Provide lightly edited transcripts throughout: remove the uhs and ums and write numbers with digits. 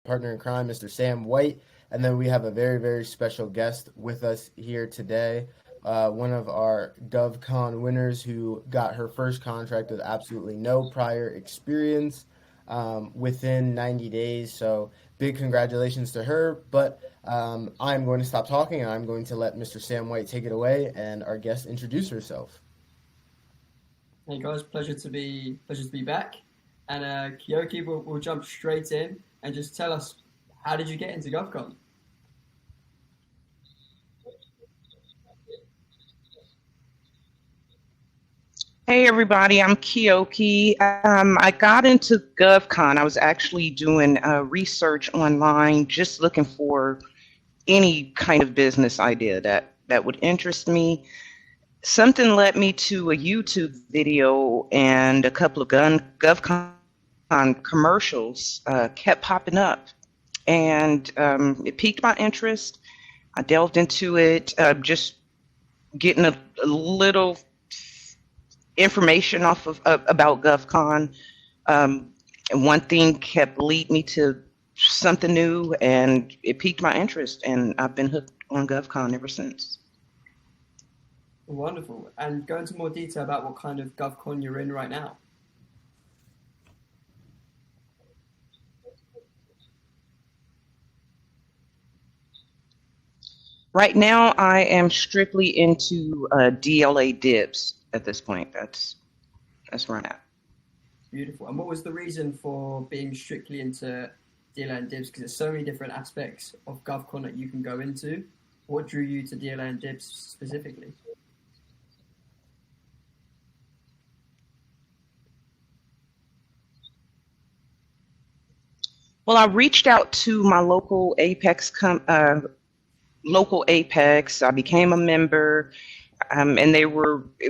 partner in crime, Mr. Sam White. And then we have a very, very special guest with us here today. One of our GovCon winners who got her first contract with absolutely no prior experience within 90 days. So big congratulations to her. But I'm going to stop talking and I'm going to let Mr. Sam White take it away and our guest introduce herself. Hey guys, pleasure to be back. And Kyoki will jump straight in and just tell us, how did you get into GovCon? Hey everybody, I'm Kiyoki. I got into GovCon. I was actually doing research online, just looking for any kind of business idea that would interest me. Something led me to a YouTube video, and a couple of GovCon commercials kept popping up, and it piqued my interest. I delved into it, just getting a little information off of about GovCon. And one thing kept leading me to something new, and it piqued my interest, and I've been hooked on GovCon ever since. Wonderful. And go into more detail about what kind of GovCon you're in right now. Right now, I am strictly into DLA dibs at this point. That's where I'm at. Beautiful. And what was the reason for being strictly into DLA and Dibs? Because there's so many different aspects of GovCon that you can go into. What drew you to DLA and Dibs specifically? Well, I reached out to my local Apex. I became a member, and it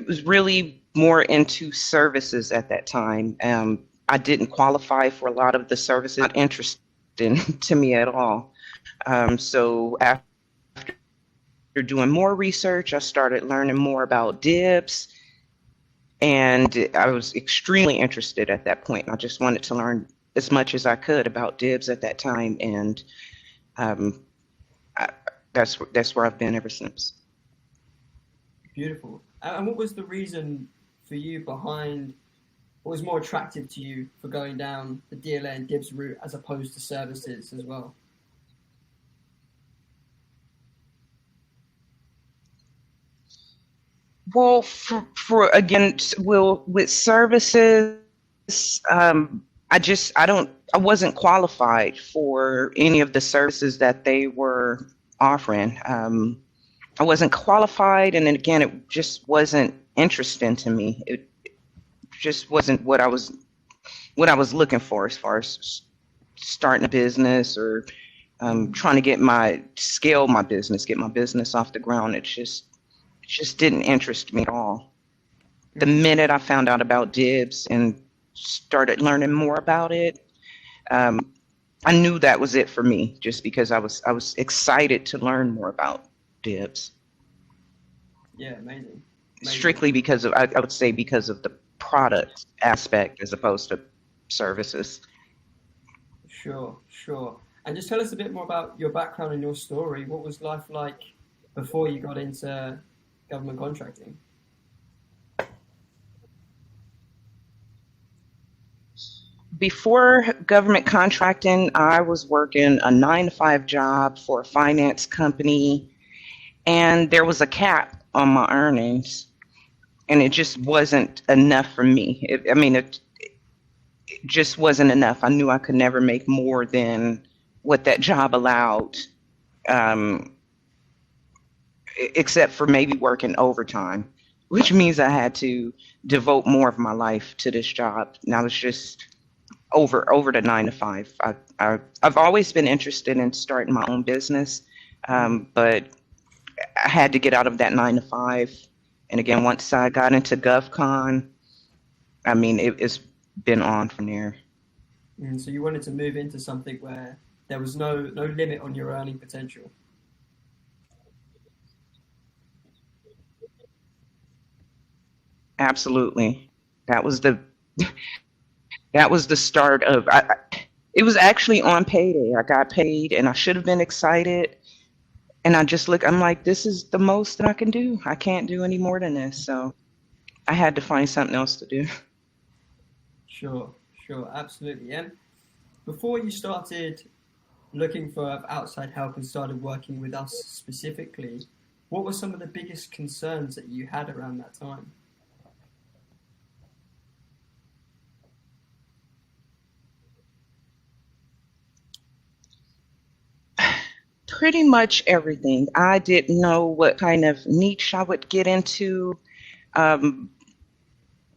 was really more into services at that time. I didn't qualify for a lot of the services, not interesting to me at all. So after doing more research, I started learning more about dibs, and I was extremely interested at that point. I just wanted to learn as much as I could about dibs at that time, and um, I, that's where I've been ever since. Beautiful. And what was the reason for you behind what was more attractive to you for going down the DLA and Dibs route as opposed to services as well? Well, for again, well, with services, I wasn't qualified for any of the services that they were offering. I wasn't qualified, and then again, it just wasn't interesting to me. It just wasn't what I was looking for as far as starting a business or trying to get my business off the ground. It just didn't interest me at all. The Mm, minute I found out about dibs and started learning more about it, um, I knew that was it for me. Just because I was excited to learn more about dibs, yeah, amazing. Amazing. strictly because I would say because of the product aspect as opposed to services. Sure, sure. And just tell us a bit more about your background and your story. What was life like before you got into government contracting? Before government contracting, I was working a 9 to 5 job for a finance company, and there was a cap on my earnings, and it just wasn't enough for me. It just wasn't enough. I knew I could never make more than what that job allowed, um, except for maybe working overtime, which means I had to devote more of my life to this job. And I was just over the 9 to 5. I've always been interested in starting my own business, but I had to get out of that 9 to 5. And again, once I got into GovCon, it's been on from there. Mm, so you wanted to move into something where there was no limit on your earning potential. Absolutely, that was the that was the start of. It was actually on payday. I got paid and I should have been excited. And I'm like, this is the most that I can do. I can't do any more than this. So I had to find something else to do. Sure, sure, absolutely. And before you started looking for outside help and started working with us specifically, what were some of the biggest concerns that you had around that time? Pretty much everything. I didn't know what kind of niche I would get into. Um,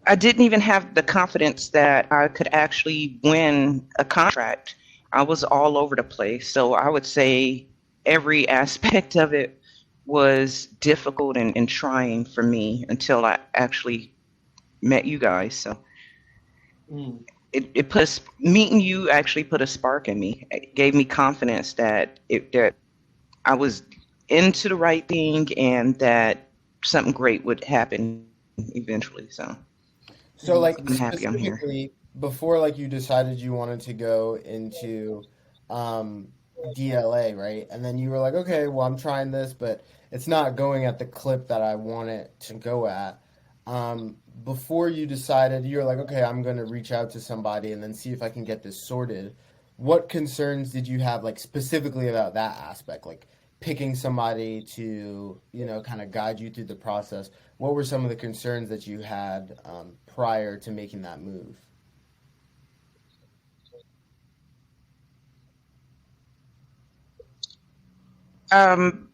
I didn't even have the confidence that I could actually win a contract. I was all over the place. So I would say every aspect of it was difficult and trying for me until I actually met you guys. So Mm. it meeting you actually put a spark in me. It gave me confidence that I was into the right thing and that something great would happen eventually. So So like I'm happy I'm here. specifically before like you decided you wanted to go into um DLA, right? And then you were like, okay, well I'm trying this, but it's not going at the clip that I want it to go at. Before you decided, you were like, okay, I'm going to reach out to somebody and then see if I can get this sorted. What concerns did you have like specifically about that aspect? Like picking somebody to, kind of guide you through the process. What were some of the concerns that you had prior to making that move? Um,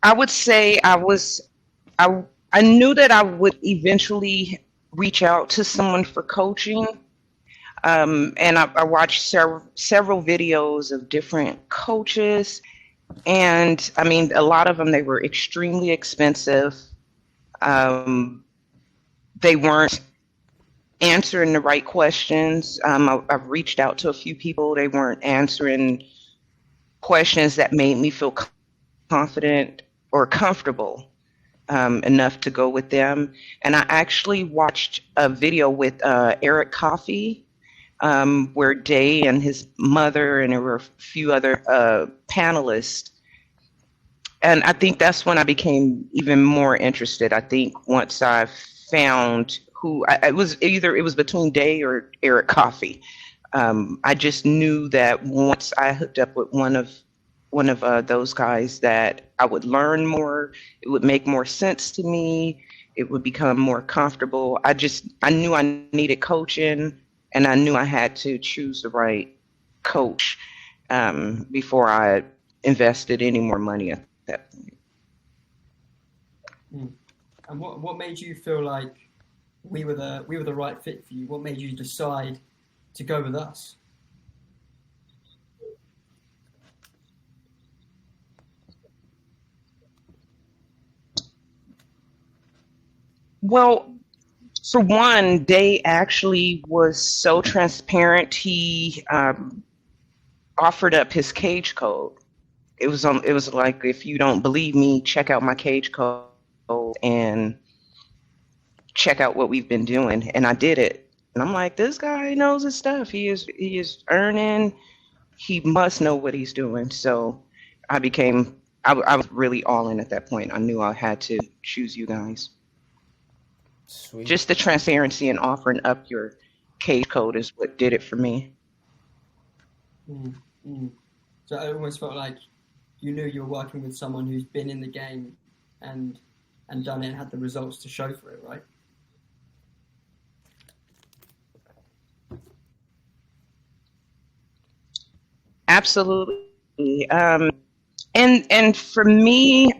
I would say I I knew that I would eventually reach out to someone for coaching. And I watched several videos of different coaches, and I mean, a lot of them they were extremely expensive. Um, they weren't answering the right questions. I've reached out to a few people; they weren't answering questions that made me feel confident or comfortable enough to go with them. And I actually watched a video with Eric Coffey, where Day and his mother and there were a few other panelists. And I think that's when I became even more interested. I think once I found it was between Day or Eric Coffey. I just knew that once I hooked up with one of those guys, that I would learn more. It would make more sense to me. It would become more comfortable. I knew I needed coaching, and I knew I had to choose the right coach before I invested any more money at that point. Mm. And what made you feel like we were the right fit for you? What made you decide to go with us? Well, for one, Day actually was so transparent. He offered up his cage code. It was like, if you don't believe me, check out my cage code and check out what we've been doing. And I did it. And I'm like, this guy knows his stuff. He is earning. He must know what he's doing. So I became I was really all in at that point. I knew I had to choose you guys. Sweet. Just the transparency and offering up your cage code is what did it for me. Mm. Mm. So it almost felt like you knew you were working with someone who's been in the game and done it and had the results to show for it, right? Absolutely. And for me,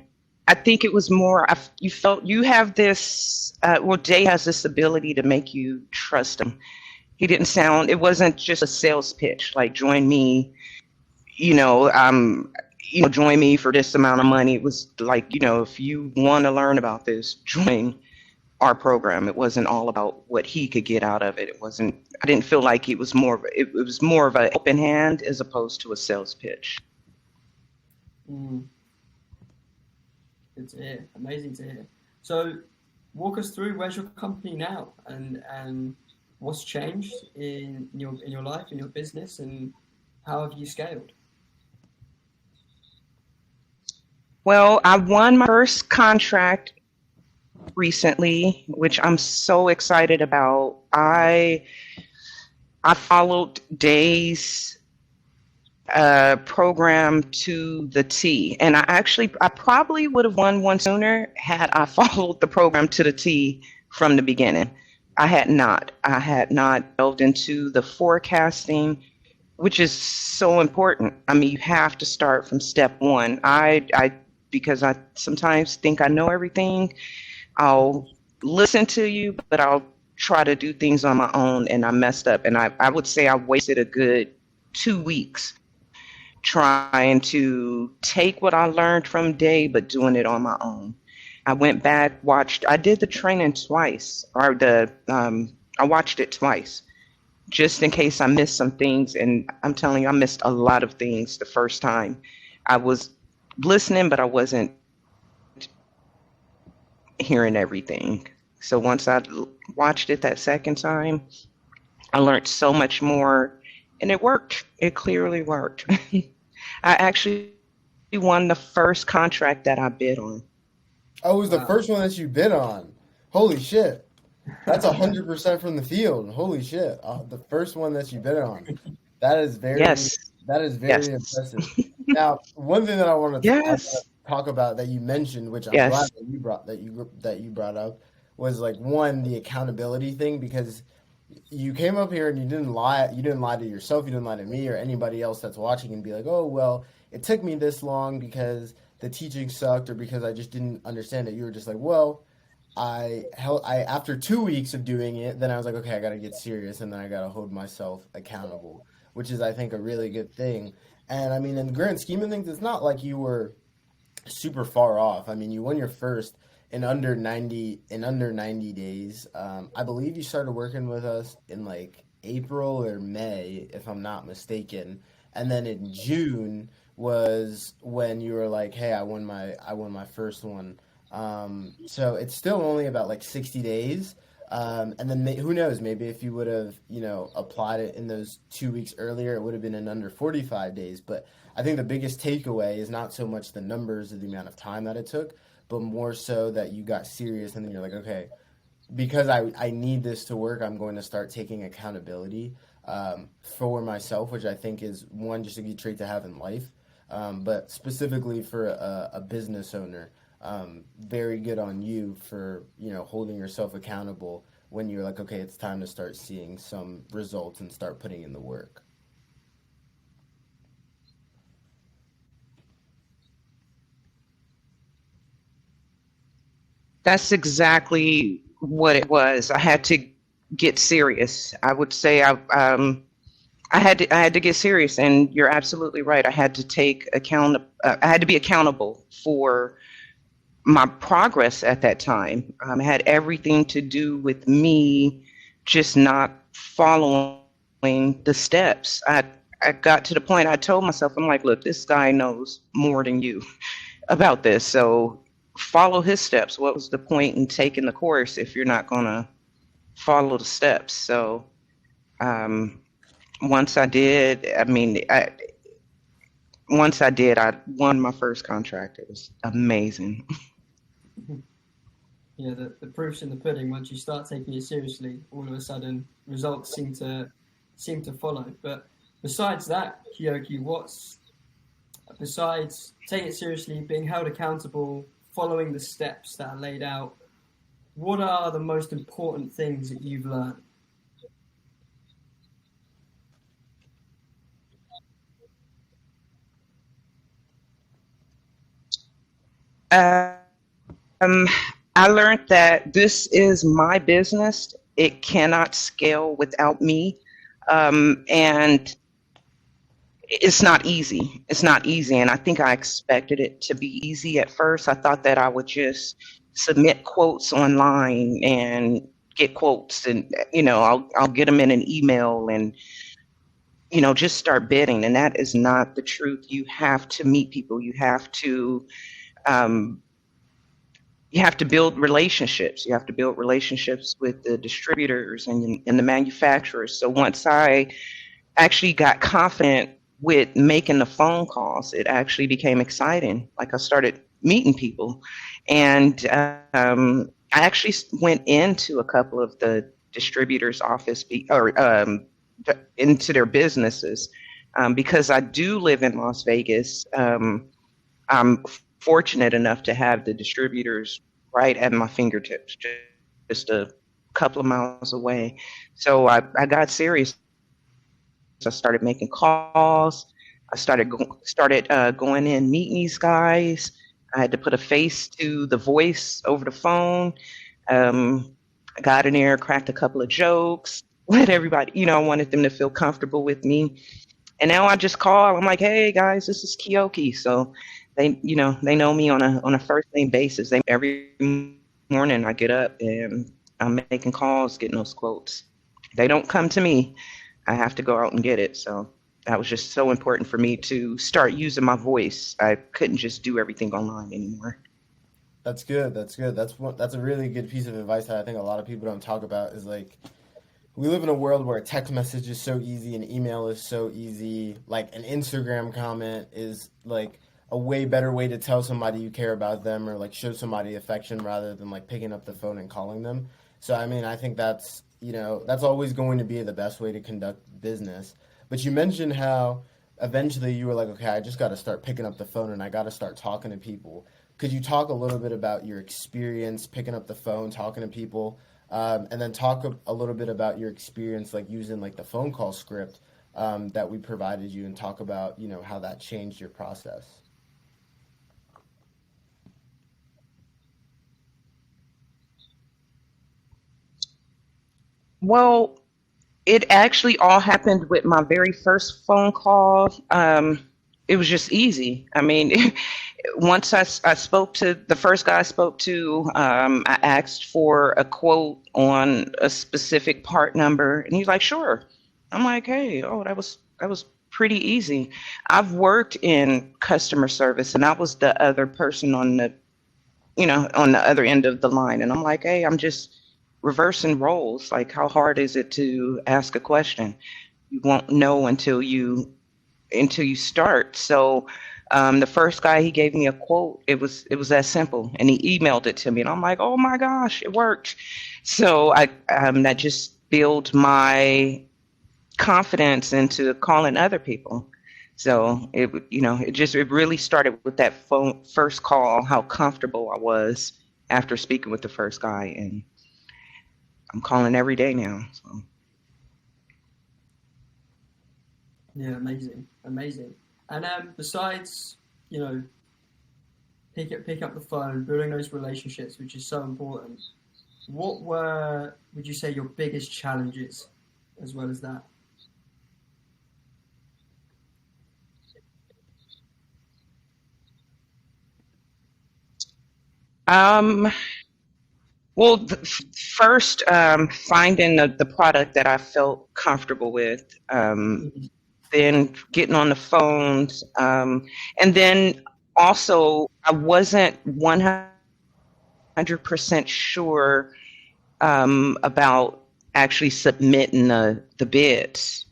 I think it was more. You felt you have this. Well, Jay has this ability to make you trust him. He didn't sound. It wasn't just a sales pitch like join me. You know, join me for this amount of money. It was like, if you want to learn about this, join our program. It wasn't all about what he could get out of it. It wasn't. I didn't feel like it was more. It was more of an open hand as opposed to a sales pitch. Mm. Good to hear. Amazing to hear. So walk us through, where's your company now, and what's changed in your life, in your business, and how have you scaled? Well, I won my first contract recently, which I'm so excited about. I followed Day's program to the T, and I probably would have won one sooner had I followed the program to the T from the beginning. I had not delved into the forecasting, which is so important. I mean, you have to start from step one. Because I sometimes think I know everything. I'll listen to you, but I'll try to do things on my own, and I messed up. And I would say I wasted a good 2 weeks trying to take what I learned from Day, but doing it on my own. I went back, I did the training twice, I watched it twice, just in case I missed some things. And I'm telling you, I missed a lot of things the first time. I was listening, but I wasn't hearing everything. So once I watched it that second time, I learned so much more, and it worked. It clearly worked. I actually won the first contract that I bid on. Oh, it was the Wow. first one that you bid on. Holy shit. That's 100% from the field. Holy shit. The first one that you bid on. That is very Yes, that is very yes, impressive. Now, one thing that I want to yes, talk about that you mentioned, which I'm glad yes. that you brought up, was like one, the accountability thing, because you came up here and you didn't lie to yourself, you didn't lie to me or anybody else that's watching and be like, "Oh, well, it took me this long because the teaching sucked or because I just didn't understand it." You were just like, "Well, I after 2 weeks of doing it, then I was like, okay, I got to get serious, and then I got to hold myself accountable," which is, I think, a really good thing. And I mean, in the grand scheme of things, it's not like you were super far off. I mean, you won your first in under 90 days. I believe you started working with us in like April or May, if I'm not mistaken. And then in June was when you were like, "Hey, I won my first one." So it's still only about like 60 days. And then who knows? Maybe if you would have, applied it in those 2 weeks earlier, it would have been in under 45 days. But I think the biggest takeaway is not so much the numbers of the amount of time that it took, but more so that you got serious and then you're like, okay, because I need this to work, I'm going to start taking accountability for myself, which I think is one, just a good trait to have in life, but specifically for a business owner. Very good on you for holding yourself accountable when you're like, okay, it's time to start seeing some results and start putting in the work. That's exactly what it was. I had to get serious. I would say I had to get serious, and you're absolutely right. I had to take account. I had to be accountable for my progress at that time. It had everything to do with me just not following the steps. I got to the point. I told myself, I'm like, look, this guy knows more than you about this, so follow his steps. What was the point in taking the course if you're not gonna follow the steps? So um, once I did, once I did, I won my first contract. It was amazing. Yeah, the proof's in the pudding. Once you start taking it seriously, all of a sudden results seem to follow. But besides that, Kyoki, what's besides taking it seriously, being held accountable, following the steps that are laid out, what are the most important things that you've learned? Um, I learned that this is my business. It cannot scale without me. And it's not easy. It's not easy. And I think I expected it to be easy at first. I thought that I would just submit quotes online and get quotes, and I'll get them in an email, and just start bidding. And that is not the truth. You have to meet people. Um, you have to build relationships. You have to build relationships with the distributors and the manufacturers. So once I actually got confident with making the phone calls, it actually became exciting. Like I started meeting people, and I actually went into a couple of the distributors' office into their businesses because I do live in Las Vegas. I'm fortunate enough to have the distributors right at my fingertips, just a couple of miles away. So I got serious. I started making calls. I started going in, meeting these guys. I had to put a face to the voice over the phone. I got in there, cracked a couple of jokes, let everybody, I wanted them to feel comfortable with me. And now I just call. I'm like, hey guys, this is Kiyoki. So they know me on a first name basis. Every morning I get up and I'm making calls, getting those quotes. They don't come to me. I have to go out and get it. So that was just so important for me to start using my voice. I couldn't just do everything online anymore. That's good. That's good. That's a really good piece of advice that I think a lot of people don't talk about is like we live in a world where a text message is so easy, an email is so easy, like an Instagram comment is like a way better way to tell somebody you care about them or like show somebody affection rather than like picking up the phone and calling them. So I mean, I think that's always going to be the best way to conduct business. But you mentioned how eventually you were like, okay, I just got to start picking up the phone and I got to start talking to people. Could you talk a little bit about your experience picking up the phone, talking to people? And then talk a little bit about your experience, like using like the phone call script that we provided you, and talk about how that changed your process. Well, it actually all happened with my very first phone call. It was just easy. I mean, once I spoke to the first guy I spoke to, I asked for a quote on a specific part number, and he's like, "Sure." I'm like, "Hey, oh, that was pretty easy." I've worked in customer service, and I was the other person on the other end of the line, and I'm like, "Hey, I'm just reversing roles. Like, how hard is it to ask a question? You won't know until you start." So the first guy, he gave me a quote. It was that simple, and he emailed it to me, and I'm like, oh my gosh, it worked. So that just built my confidence into calling other people. So it really started with that phone first call, how comfortable I was after speaking with the first guy, and I'm calling every day now. So. Yeah, amazing, amazing. And besides, you know, pick up the phone, building those relationships, which is so important. What would you say, your biggest challenges, as well as that? Um, well, first, finding the product that I felt comfortable with, Mhm. then getting on the phones, and then also I wasn't 100% sure about actually submitting the bids.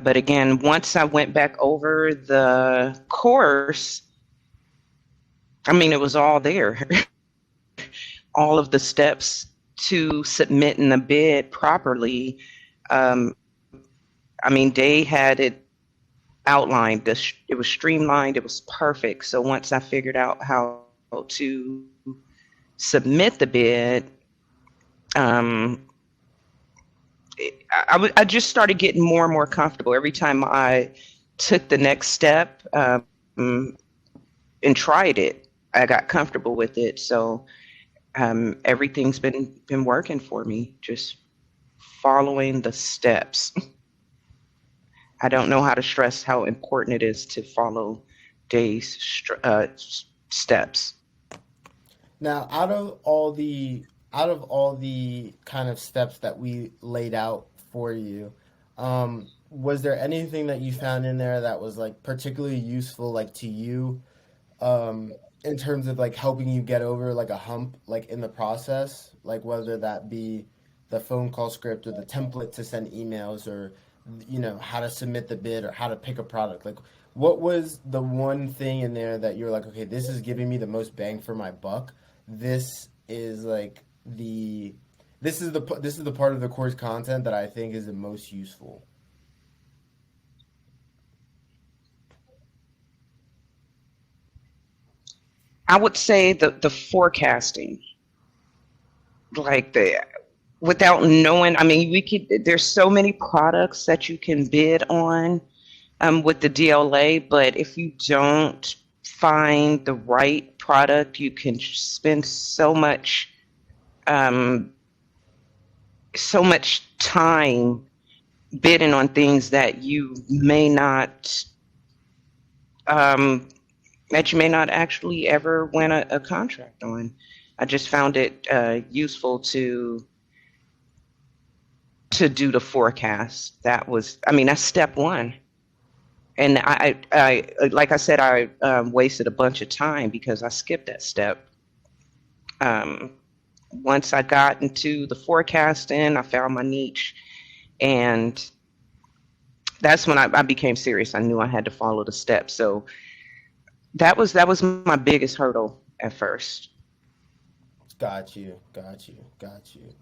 But again, once I went back over the course, I mean, it was all there. All of the steps to submitting the bid properly. Um, I mean, they had it outlined. It was streamlined. It was perfect. So once I figured out how to submit the bid, um, I just started getting more and more comfortable every time I took the next step and tried it. I got comfortable with it. So everything's been working for me. Just following the steps. I don't know how to stress how important it is to follow Day's steps. Now, out of all the kind of steps that we laid out for you, was there anything that you found in there that was like particularly useful, like to you, um, in terms of like helping you get over like a hump like in the process, like whether that be the phone call script or the template to send emails or how to submit the bid or how to pick a product, like what was the one thing in there that you're like, okay, this is giving me the most bang for my buck. This is like this is the part of the course content that I think is the most useful. I would say the forecasting, like the without knowing. I mean, we could. There's so many products that you can bid on with the DLA, but if you don't find the right product, you can spend um, so much time bidding on things um, that you may not actually ever win a contract on. I just found it useful to do the forecast. I mean, that's step one. And like I said, I wasted a bunch of time because I skipped that step. Um, Once I got into the forecasting, I found my niche, and that's when I became serious. I knew I had to follow the steps. So that was my biggest hurdle at first. Got you, got you, got you.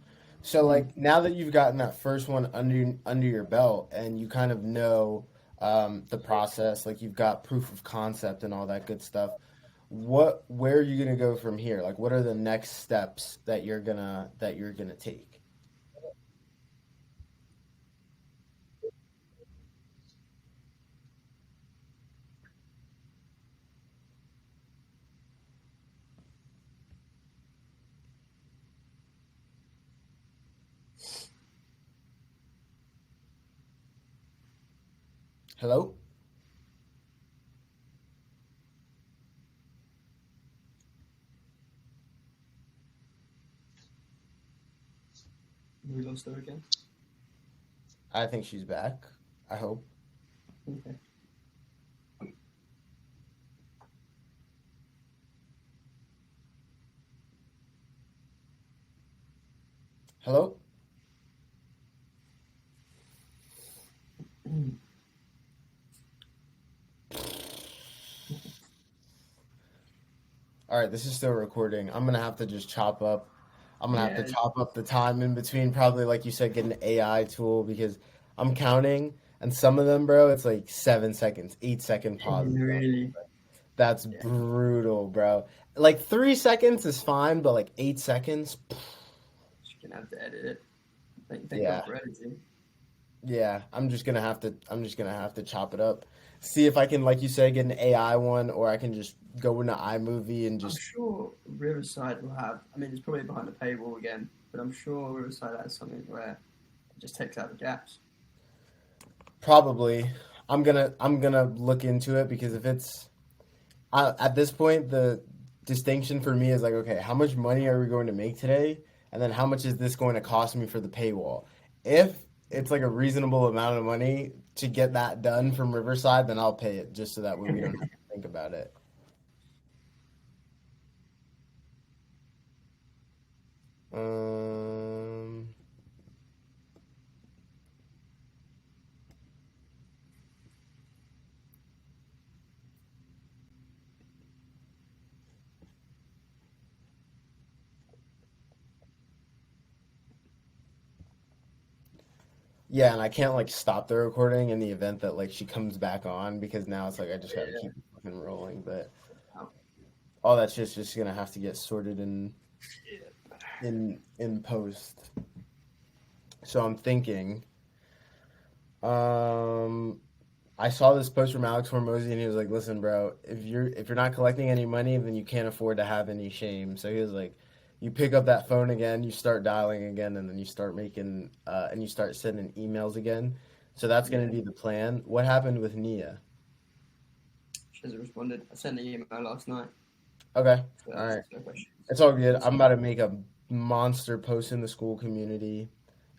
So like now that you've gotten that first one under your belt and you kind of know the process, like you've got proof of concept and all that good stuff. Where are you gonna go from here? Like, what are the next steps that you're gonna take? Hello? We lost her again. I think she's back. I hope. Okay. Hello? All right, this is still recording. I'm gonna have to just chop up. I'm gonna have to Yeah, chop up the time in between. Probably like you said, get an AI tool because I'm counting, and some of them, bro, it's like 7 seconds, 8 second pauses. really. That's Yeah, brutal, bro. Like 3 seconds is fine, but like 8 seconds, she's gonna have to edit it. Thank God yeah, for editing. yeah. I'm just gonna have to chop it up. See if I can, like you said, get an AI one, or I can just go into iMovie and I'm just sure Riverside will have. I mean, it's probably behind the paywall again, but I'm sure Riverside has something where it just takes out the gaps. probably. I'm gonna look into it because if it's at this point, the distinction for me is like, okay, how much money are we going to make today? And then how much is this going to cost me for the paywall? If it's like a reasonable amount of money to get that done from Riverside, then I'll pay it just so that way we don't have to think about it. Um, yeah, and I can't like stop the recording in the event that like she comes back on because now it's like I just got to keep it fucking rolling. But all that shit's just gonna have to get sorted in post. So I'm thinking. Um, I saw this post from Alex Hormozy, and he was like, "Listen, bro, if you're not collecting any money, then you can't afford to have any shame." So he was like, "You pick up that phone again, you start dialing again, and then you start making and you start sending emails again." So that's going Yeah, to be the plan. What happened with Nia? she hasn't responded. I sent an email last night. Okay, So all that's right, no question. it's all good. I'm about to make a monster post in the school community.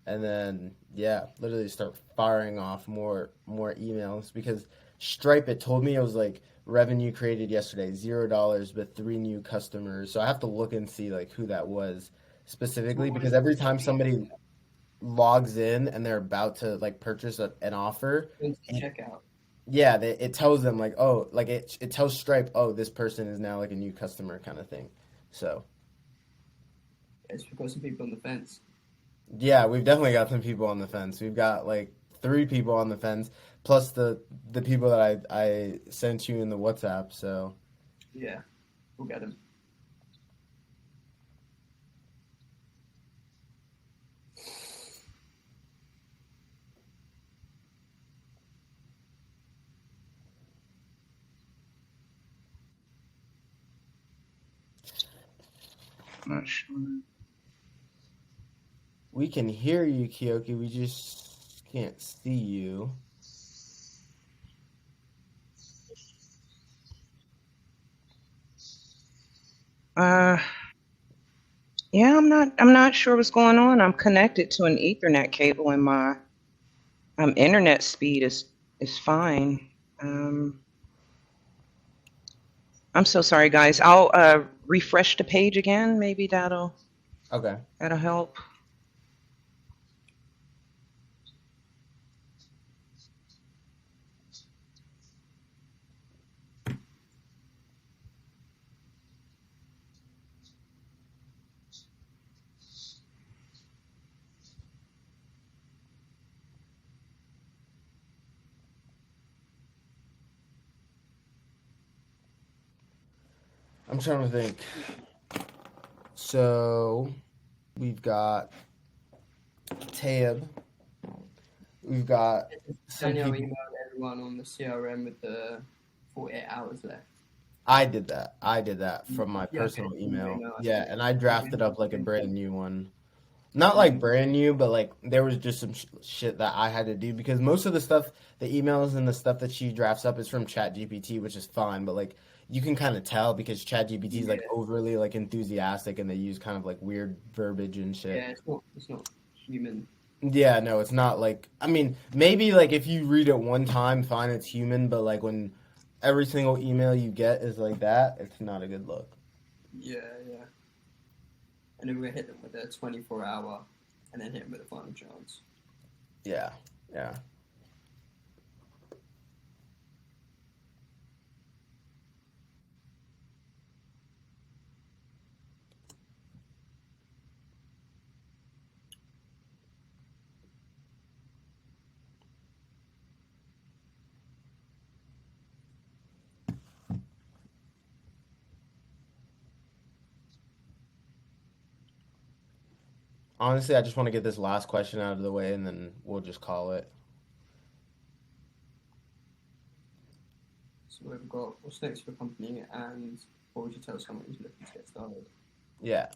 and then yeah, literally start firing off more emails because Stripe, it told me it was like revenue created yesterday, $0, but 3 new customers. So I have to look and see like who that was So specifically what because was every the time somebody logs in and they're about to like purchase an offer, checkout? yeah, it tells them like, oh, like it tells Stripe, oh, this person is now like a new customer kind of thing. So It's because some people on the fence. yeah, we've definitely got some people on the fence. We've got like 3 people on the fence, plus the people that I sent you in the WhatsApp. So Yeah, we'll get them. Not sure. we can hear you, Kiyoki. We just can't see you. Uh, yeah, I'm not sure what's going on. I'm connected to an Ethernet cable, and my internet speed is fine. Um, I'm so sorry, guys. I'll refresh the page again. Maybe Okay. that'll help. I'm trying to think. So we've got Tab. We've got some Danielle people. emailed everyone on the CRM with the 48 hours left. I did that. I did that from my Yeah, okay. personal email. No, I Yeah, see. and I drafted up like a brand new one. Not like Mm. brand new, but like there was just some shit that I had to do because most of the stuff, the emails and the stuff that she drafts up is from ChatGPT, which is fine. But like you can kind of tell because ChatGPT is like Yeah, overly like enthusiastic and they use kind of like weird verbiage and shit. yeah, it's not human. Yeah, no, it's not like I mean maybe like if you read it one time, fine, it's human. But like when every single email you get is like that, it's not a good look. Yeah, yeah. And then we're gonna hit them with a 24-hour, and then hit them with a final chance. Yeah, yeah. Honestly, I just want to get this last question out of the way and then we'll just call it. So we've got what's next for the company, and what would you tell someone who's looking to get started? Yeah.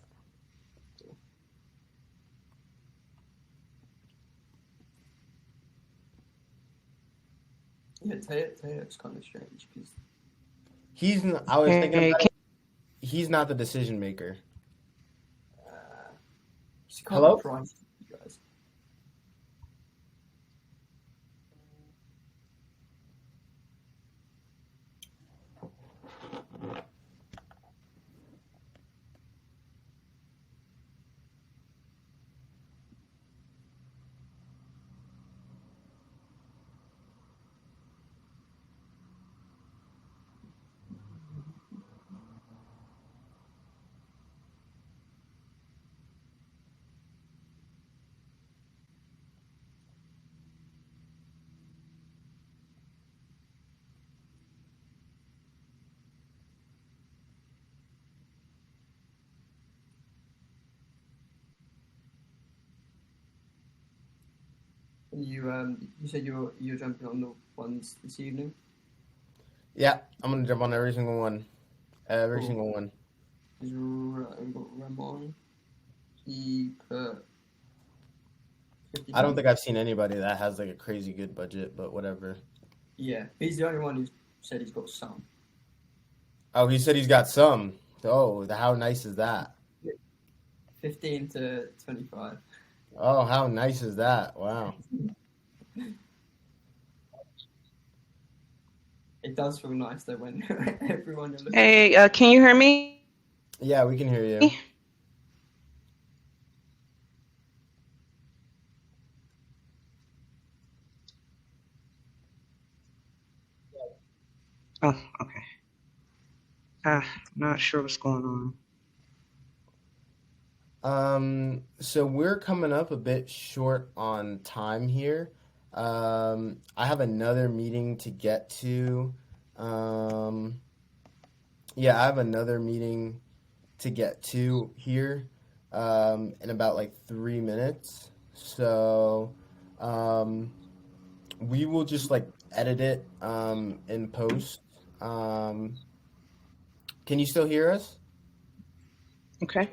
Yeah, Tayo's kind of strange because I was thinking Hey, about it. He's not the decision maker. she can't Hello? price you guys. And you said you're jumping on the ones this evening. Yeah, I'm gonna jump on every single one. Every Cool. single one. We've got Ramon. He put 50. I don't think I've seen anybody that has like a crazy good budget, but whatever. Yeah, he's the only one who said he's got some. Oh, he said he's got some. Oh, how nice is that? 15 to 25. Oh, how nice is that? Wow. It does feel nice though when everyone you're looking Hey, can you hear me? Yeah, we can hear you. Oh, okay. Not sure what's going on. So we're coming up a bit short on time here. I have another meeting to get to. Um, yeah, I have another meeting to get to here, in about like 3 minutes. So, um, we will just like edit it, in post. Um, can you still hear us? Okay.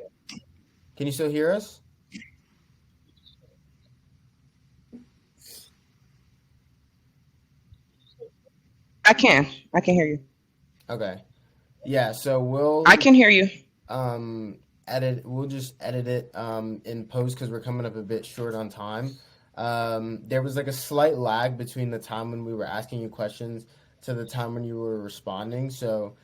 Can you still hear us? I can. I can hear you. Okay. Yeah, so I can hear you. um we'll just edit it in post because we're coming up a bit short on time. There was like a slight lag between the time when we were asking you questions to the time when you were responding. So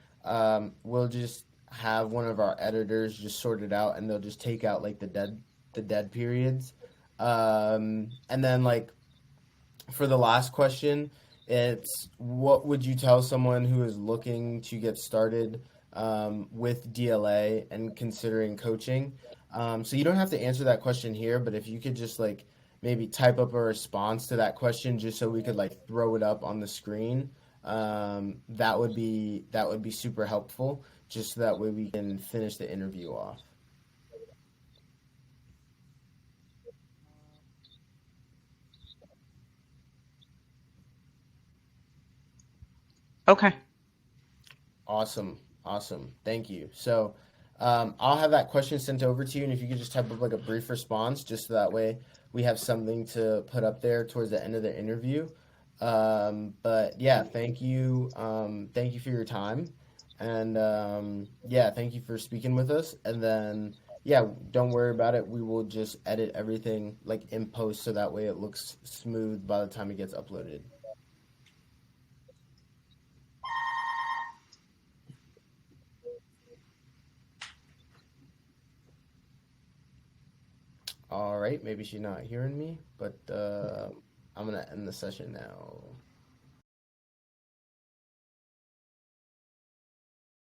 we'll just have one of our editors just sort it out and they'll just take out like the dead periods. And then like for the last question, it's what would you tell someone who is looking to get started with DLA and considering coaching? So you don't have to answer that question here, but if you could just like maybe type up a response to that question just so we could like throw it up on the screen, that would be super helpful. Just so that way we can finish the interview off. Okay. Awesome. Awesome. Thank you. So I'll have that question sent over to you, and if you could just type up like a brief response, just so that way we have something to put up there towards the end of the interview. But yeah, thank you. Thank you for your time, and yeah, thank you for speaking with us. And then yeah, don't worry about it. We will just edit everything like in post, so that way it looks smooth by the time it gets uploaded. All right, maybe she's not hearing me, but I'm gonna end the session now.